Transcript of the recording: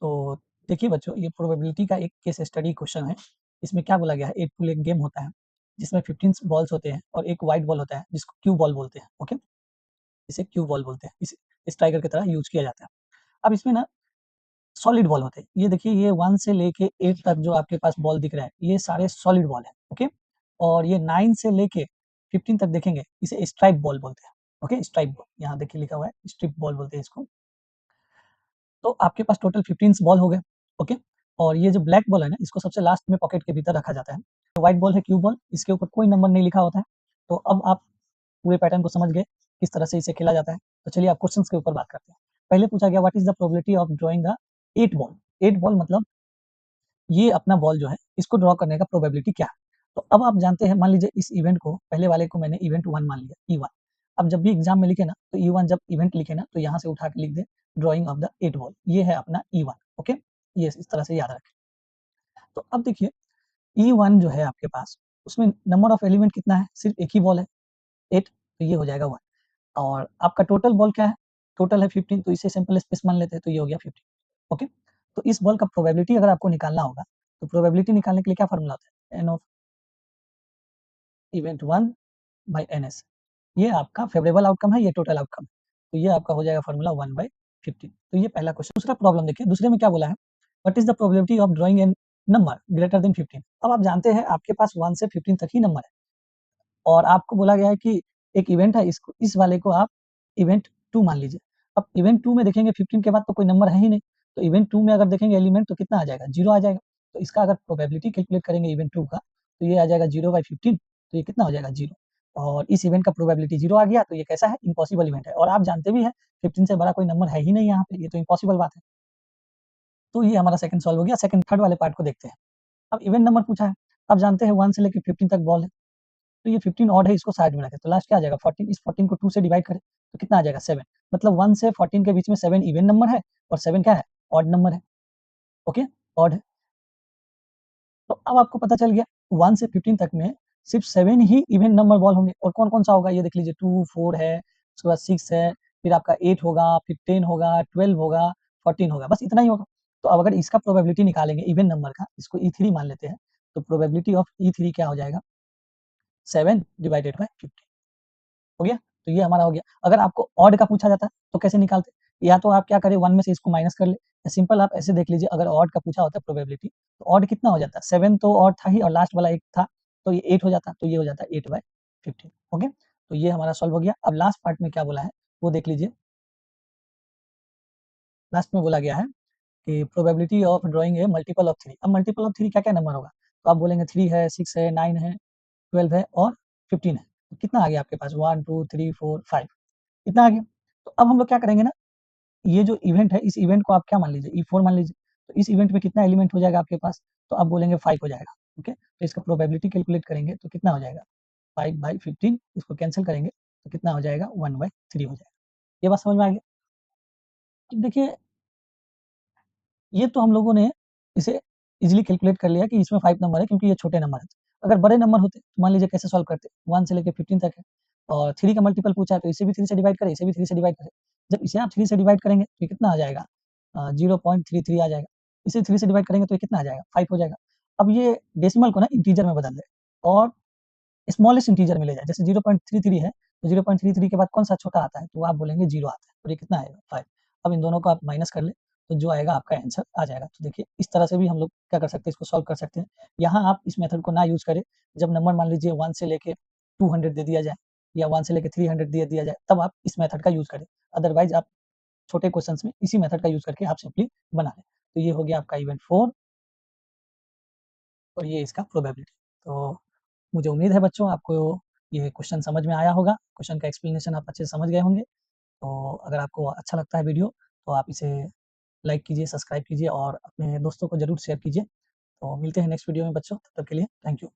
तो देखिए बच्चों, ये प्रोबेबिलिटी का एक केस स्टडी क्वेश्चन है। इसमें क्या बोला गया है, एक पूल एक गेम होता है, जिसमें 15 बॉल्स होते हैं और एक व्हाइट बॉल होता है, जिसको क्यू बॉल बोलते हैं, ओके? इसे क्यू बॉल बोलते हैं, इसे स्ट्राइकर की तरह यूज़ किया जाता है। अब इसमें ना सॉलिड बॉल होते हैं। ये देखिए, ये 1 से लेके 8 तक जो आपके पास बॉल दिख रहा है, ये सारे सॉलिड बॉल हैं, ओके? और ये 9 से लेके 15 तक देखेंगे, इसे स्ट्राइप बॉल बोलते हैं, ओके? स्ट्राइप बॉल, यहाँ देखिए लिखा हुआ है, स्ट्रिप बॉल बोलते हैं इसको। तो आपके पास टोटल 15 बॉल हो गए, ओके? और ये जो ब्लैक बॉल है ना, इसको सबसे लास्ट में पॉकेट के भीतर रखा जाता है। तो व्हाइट बॉल है क्यू बॉल, इसके ऊपर कोई नंबर नहीं लिखा होता है। तो अब आप पूरे पैटर्न को समझ गए, किस तरह से इसे खेला जाता है। तो चलिए, आप क्वेश्चंस के ऊपर बात करते हैं। पहले पूछा गया, what is the probability of drawing the 8 ball? 8 ball मतलब ये अपना बॉल जो है, इसको ड्रॉ करने का प्रोबेबिलिटी क्या है? तो अब आप जानते हैं, मान लीजिए इस इवेंट को, पहले वाले को मैंने इवेंट 1 मान लिया, E1। अब जब भी एग्ज़ाम में लिखे ना, तो E1 जब इवेंट लिखे ना, तो यहाँ से उठा के लिख दें, ड्राइंग ऑफ द 8 बॉल, ये है अपना E1, ओके? ये इस तरह से याद रखें। तो अब देखिए, E1 जो है आपके पास, उसमें नंबर ऑफ एलिमेंट कितना है? सिर्फ एक ही बॉल है, 8, तो ये हो जाएगा 1। और आपका टोटल बॉल क्या है? टोटल है 15, तो इसे सिंपल स्पेस मान लेते हैं, तो ये हो गया 15, ओके? तो इस बॉल का प्रोबेबिलिटी अगर आपको निकालना होगा, तो प्रोबेबिलिटी निकालने के लिए क्या फ़ॉर्मूला होता है? N of event 1 by NS। ये आपका फ़ेवरेबल आउटकम है, ये टोटल आउटकम है। तो ये आपका हो जाएगा फ़ॉर्मूला 1 बाय 15। तो ये पहला क्वेश्चन। दूसरा प्रॉब्लम देखिए, दूसरे में क्या बोला है? What is the probability of drawing an number greater than 15? अब आप जानते हैं, आपके पास 1 से 15 तक ही नंबर है, और आपको बोला गया है कि एक इवेंट है, इसको, इस वाले को आप इवेंट 2 मान लीजिए। अब इवेंट 2 में देखेंगे 15 के बाद तो कोई नंबर है ही नहीं, तो इवेंट 2 में अगर देखेंगे एलिमेंट, तो कितना आ जाएगा? 0 आ जाएगा। तो इसका अगर प्रोबेबिलिटी कैलकुलेट करेंगे इवेंट 2 का, तो ये आ जाएगा 0 बाय 15, तो ये कितना हो जाएगा? 0। और इस इवेंट का प्रोबेबिलिटी 0 आ गया, तो ये कैसा है? इम्पॉसिबल इवेंट है, और आप जानते भी हैं 15 से बड़ा कोई नंबर है ही नहीं यहाँ पे, ये तो इम्पॉसिबल बात है। तो ये हमारा सेकंड सॉल्व हो गया। सेकंड थर्ड वाले पार्ट को देखते हैं। अब इवेंट नंबर पूछा है, आप जानते हैं 1 से लेके 15 तक बॉल है, तो ये 15 ऑड है, इसको साइड में रखें, तो लास्ट क्या आ जाएगा? 14। इस 14 को 2 से डिवाइड करें, तो कितना आ जाएगा? 7। मतलब 1 से 14 के बीच में 7 इवन नंबर है, और 7 क्या है? ऑड नंबर है, ओके? ऑड है। तो अब आपको पता चल गया, 1 से 15 तक में सिर्फ 7 ही इवन नंबर बॉल होंगे, और कौन-कौन सा होगा? ये देख लीजिए, 2, 4 है, उसके बाद 6 है, फिर आपका 8 होगा, फिर 10 होगा, 12 होगा, 14 होगा, बस इतना ही होगा। तो अब अगर इसका प्रोबेबिलिटी निकालेंगे इवन नंबर का, इसको E3 मान लेते हैं, तो प्रोबेबिलिटी ऑफ E3 क्या हो जाएगा? 7 डिवाइडेड बाय 15। हो गया? तो ये हमारा हो गया। अगर आपको ऑड का पूछा जाता तो कैसे निकालते? या तो आप क्या करें, 1 में से इसको माइनस कर लें, या सिंपल आप ऐसे देख लीजिए, अगर ऑड का पूछा होता प्रोबेबिलिटी, तो ऑड कितना हो जाता? 7 तो ऑड था ही, और लास्ट वाला 1 था, तो ये 8 हो जाता, तो ये हो जाता 8/15, ओके? तो ये हमारा सॉल्व हो गया। अब लास्ट पार्ट में क्या बोला है, वो देख लीजिए। लास्ट में बोला गया है कि probability of drawing A multiple of 3। अब मल्टीपल ऑफ 3 क्या-क्या नंबर होगा? तो आप बोलेंगे 3 है, 6 है, 9 है, 12 है और 15 है। तो कितना आ गया आपके पास? 1, 2, 3, 4, 5, इतना आ गया। तो अब हम लोग क्या करेंगे ना, ये जो इवेंट है, इस इवेंट को आप क्या मान लीजिए? E4 मान लीजिए। तो इस इवेंट में कितना एलिमेंट हो जाएगा आपके पास? तो आप बोलेंगे 5 हो जाएगा, ओके? तो इसका प्रोबेबिलिटी कैलकुलेट करेंगे, तो कितना हो जाएगा? 5/15, इसको कैंसल करेंगे, तो कितना हो जाएगा? 1/3 हो जाएगा। ये बात समझ में आ गई? अब देखिए, ये तो हम लोगों ने इसे ईज़िली कैलकुलेट कर लिया कि इसमें 5 नंबर है, क्योंकि ये छोटे नंबर हैं। अगर बड़े नंबर होते, तो मान लीजिए कैसे सॉल्व करते? 1 से लेके 15 तक है, और 3 का मल्टीपल पूछा है, तो इसे भी 3 से डिवाइड करें, इसे भी 3 से डिवाइड करें। जब इसे आप 3 से डिवाइड करेंगे, तो ये कितना आ जाएगा? 0.33 आ जाएगा। इसे 3 से डिवाइड करेंगे, तो ये कितना आ जाएगा? 5 हो जाएगा। अब ये डेसिमल को ना इंटीजर में बदल दें, और स्मॉलेस्ट इंटीजर में ले जाएँ। जैसे 0.33 है, तो 0.33 के बाद कौन-सा छोटा आता है? तो आप बोलेंगे 0 आता है, और ये कितना आएगा? 5। अब इन दोनों को आप माइनस कर लें, तो जो आएगा आपका आंसर आ जाएगा। तो देखिए, इस तरह से भी हम लोग क्या कर सकते हैं, इसको सॉल्व कर सकते हैं। यहाँ आप इस मेथड को ना यूज़ करें, जब नंबर मान लीजिए 1 से लेके 200 दे दिया जाए, या 1 से लेके 300 दे दिया जाए, तब आप इस मेथड का यूज़ करें। अदरवाइज़ आप छोटे क्वेश्चन्स में इसी मेथड का यूज़ करके आप सिंपली बना लें। तो ये हो गया आपका इवेंट 4, और ये इसका प्रोबेबिलिटी। तो मुझे उम्मीद है बच्चों, आपको ये क्वेश्चन समझ में आया होगा, क्वेश्चन का एक्सप्लेनेशन आप अच्छे से समझ गए होंगे। तो अगर आपको अच्छा लगता है वीडियो, तो आप इसे लाइक कीजिए, सब्सक्राइब कीजिए, और अपने दोस्तों को ज़रूर शेयर कीजिए। तो मिलते हैं नेक्स्ट वीडियो में बच्चों, तब तक के लिए थैंक यू।